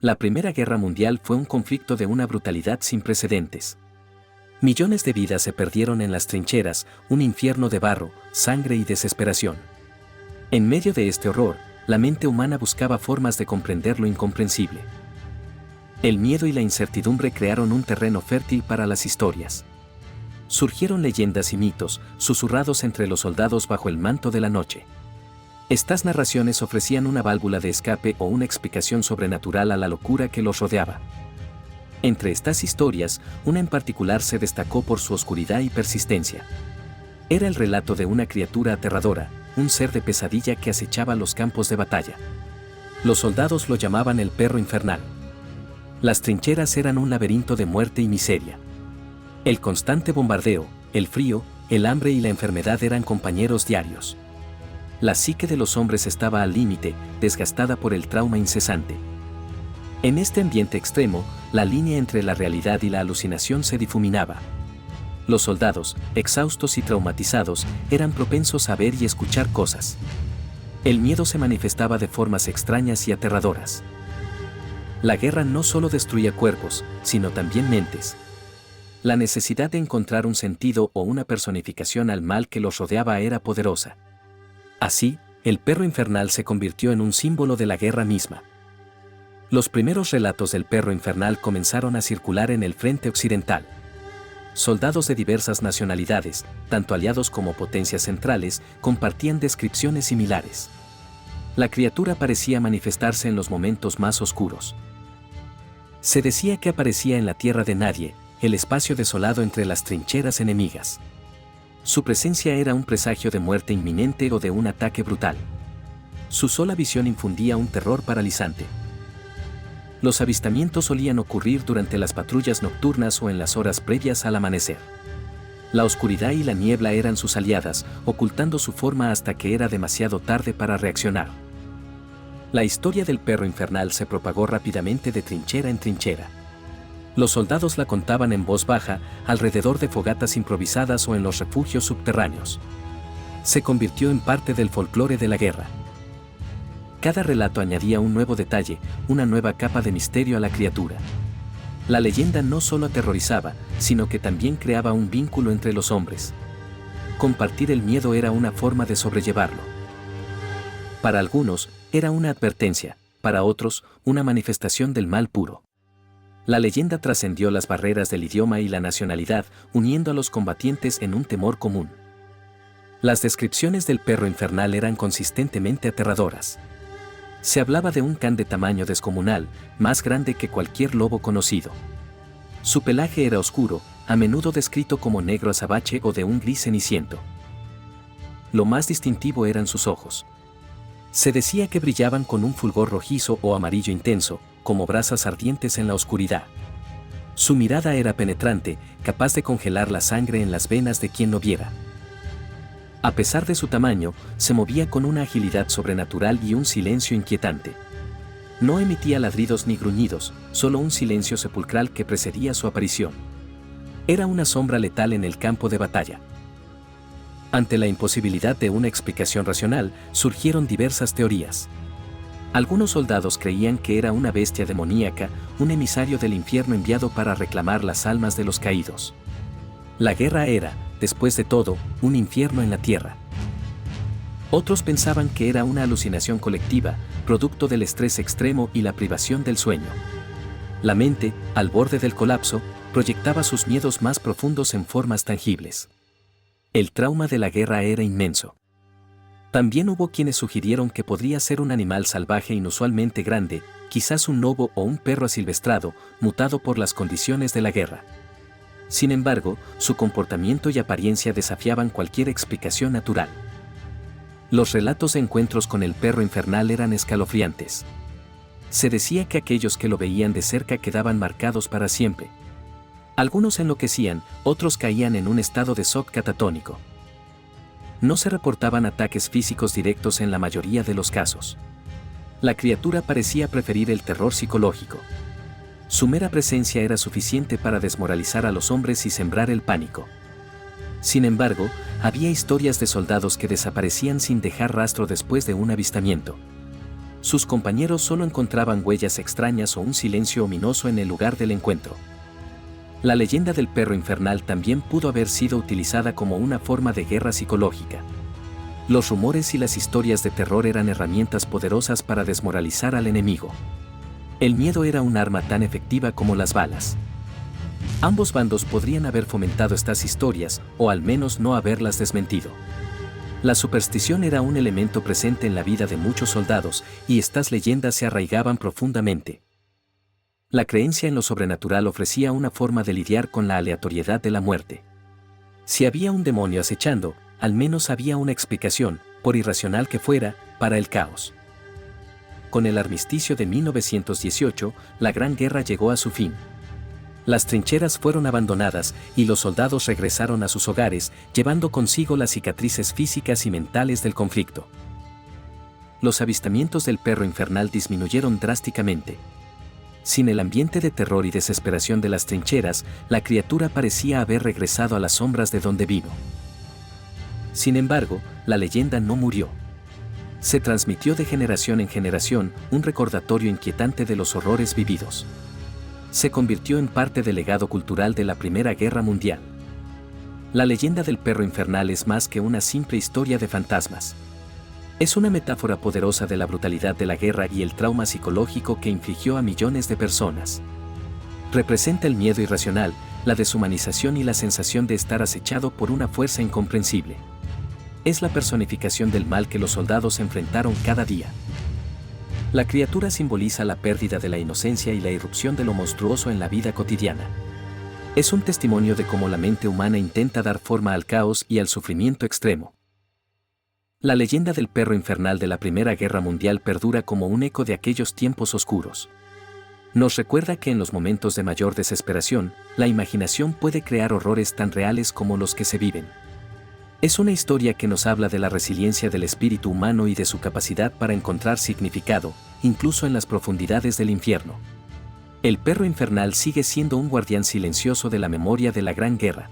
La Primera Guerra Mundial fue un conflicto de una brutalidad sin precedentes. Millones de vidas se perdieron en las trincheras, un infierno de barro, sangre y desesperación. En medio de este horror, la mente humana buscaba formas de comprender lo incomprensible. El miedo y la incertidumbre crearon un terreno fértil para las historias. Surgieron leyendas y mitos, susurrados entre los soldados bajo el manto de la noche. Estas narraciones ofrecían una válvula de escape o una explicación sobrenatural a la locura que los rodeaba. Entre estas historias, una en particular se destacó por su oscuridad y persistencia. Era el relato de una criatura aterradora, un ser de pesadilla que acechaba los campos de batalla. Los soldados lo llamaban el perro infernal. Las trincheras eran un laberinto de muerte y miseria. El constante bombardeo, el frío, el hambre y la enfermedad eran compañeros diarios. La psique de los hombres estaba al límite, desgastada por el trauma incesante. En este ambiente extremo, la línea entre la realidad y la alucinación se difuminaba. Los soldados, exhaustos y traumatizados, eran propensos a ver y escuchar cosas. El miedo se manifestaba de formas extrañas y aterradoras. La guerra no solo destruía cuerpos, sino también mentes. La necesidad de encontrar un sentido o una personificación al mal que los rodeaba era poderosa. Así, el perro infernal se convirtió en un símbolo de la guerra misma. Los primeros relatos del perro infernal comenzaron a circular en el frente occidental. Soldados de diversas nacionalidades, tanto aliados como potencias centrales, compartían descripciones similares. La criatura parecía manifestarse en los momentos más oscuros. Se decía que aparecía en la tierra de nadie, el espacio desolado entre las trincheras enemigas. Su presencia era un presagio de muerte inminente o de un ataque brutal. Su sola visión infundía un terror paralizante. Los avistamientos solían ocurrir durante las patrullas nocturnas o en las horas previas al amanecer. La oscuridad y la niebla eran sus aliadas, ocultando su forma hasta que era demasiado tarde para reaccionar. La historia del perro infernal se propagó rápidamente de trinchera en trinchera. Los soldados la contaban en voz baja, alrededor de fogatas improvisadas o en los refugios subterráneos. Se convirtió en parte del folclore de la guerra. Cada relato añadía un nuevo detalle, una nueva capa de misterio a la criatura. La leyenda no solo aterrorizaba, sino que también creaba un vínculo entre los hombres. Compartir el miedo era una forma de sobrellevarlo. Para algunos, era una advertencia, para otros, una manifestación del mal puro. La leyenda trascendió las barreras del idioma y la nacionalidad, uniendo a los combatientes en un temor común. Las descripciones del perro infernal eran consistentemente aterradoras. Se hablaba de un can de tamaño descomunal, más grande que cualquier lobo conocido. Su pelaje era oscuro, a menudo descrito como negro azabache o de un gris ceniciento. Lo más distintivo eran sus ojos. Se decía que brillaban con un fulgor rojizo o amarillo intenso, como brasas ardientes en la oscuridad. Su mirada era penetrante, capaz de congelar la sangre en las venas de quien lo viera. A pesar de su tamaño, se movía con una agilidad sobrenatural y un silencio inquietante. No emitía ladridos ni gruñidos, solo un silencio sepulcral que precedía su aparición. Era una sombra letal en el campo de batalla. Ante la imposibilidad de una explicación racional, surgieron diversas teorías. Algunos soldados creían que era una bestia demoníaca, un emisario del infierno enviado para reclamar las almas de los caídos. La guerra era, después de todo, un infierno en la tierra. Otros pensaban que era una alucinación colectiva, producto del estrés extremo y la privación del sueño. La mente, al borde del colapso, proyectaba sus miedos más profundos en formas tangibles. El trauma de la guerra era inmenso. También hubo quienes sugirieron que podría ser un animal salvaje inusualmente grande, quizás un lobo o un perro asilvestrado, mutado por las condiciones de la guerra. Sin embargo, su comportamiento y apariencia desafiaban cualquier explicación natural. Los relatos de encuentros con el perro infernal eran escalofriantes. Se decía que aquellos que lo veían de cerca quedaban marcados para siempre. Algunos enloquecían, otros caían en un estado de shock catatónico. No se reportaban ataques físicos directos en la mayoría de los casos. La criatura parecía preferir el terror psicológico. Su mera presencia era suficiente para desmoralizar a los hombres y sembrar el pánico. Sin embargo, había historias de soldados que desaparecían sin dejar rastro después de un avistamiento. Sus compañeros solo encontraban huellas extrañas o un silencio ominoso en el lugar del encuentro. La leyenda del perro infernal también pudo haber sido utilizada como una forma de guerra psicológica. Los rumores y las historias de terror eran herramientas poderosas para desmoralizar al enemigo. El miedo era un arma tan efectiva como las balas. Ambos bandos podrían haber fomentado estas historias, o al menos no haberlas desmentido. La superstición era un elemento presente en la vida de muchos soldados, y estas leyendas se arraigaban profundamente. La creencia en lo sobrenatural ofrecía una forma de lidiar con la aleatoriedad de la muerte. Si había un demonio acechando, al menos había una explicación, por irracional que fuera, para el caos. Con el armisticio de 1918, la Gran Guerra llegó a su fin. Las trincheras fueron abandonadas y los soldados regresaron a sus hogares, llevando consigo las cicatrices físicas y mentales del conflicto. Los avistamientos del perro infernal disminuyeron drásticamente. Sin el ambiente de terror y desesperación de las trincheras, la criatura parecía haber regresado a las sombras de donde vino. Sin embargo, la leyenda no murió. Se transmitió de generación en generación, un recordatorio inquietante de los horrores vividos. Se convirtió en parte del legado cultural de la Primera Guerra Mundial. La leyenda del perro infernal es más que una simple historia de fantasmas. Es una metáfora poderosa de la brutalidad de la guerra y el trauma psicológico que infligió a millones de personas. Representa el miedo irracional, la deshumanización y la sensación de estar acechado por una fuerza incomprensible. Es la personificación del mal que los soldados enfrentaron cada día. La criatura simboliza la pérdida de la inocencia y la irrupción de lo monstruoso en la vida cotidiana. Es un testimonio de cómo la mente humana intenta dar forma al caos y al sufrimiento extremo. La leyenda del perro infernal de la Primera Guerra Mundial perdura como un eco de aquellos tiempos oscuros. Nos recuerda que en los momentos de mayor desesperación, la imaginación puede crear horrores tan reales como los que se viven. Es una historia que nos habla de la resiliencia del espíritu humano y de su capacidad para encontrar significado, incluso en las profundidades del infierno. El perro infernal sigue siendo un guardián silencioso de la memoria de la Gran Guerra.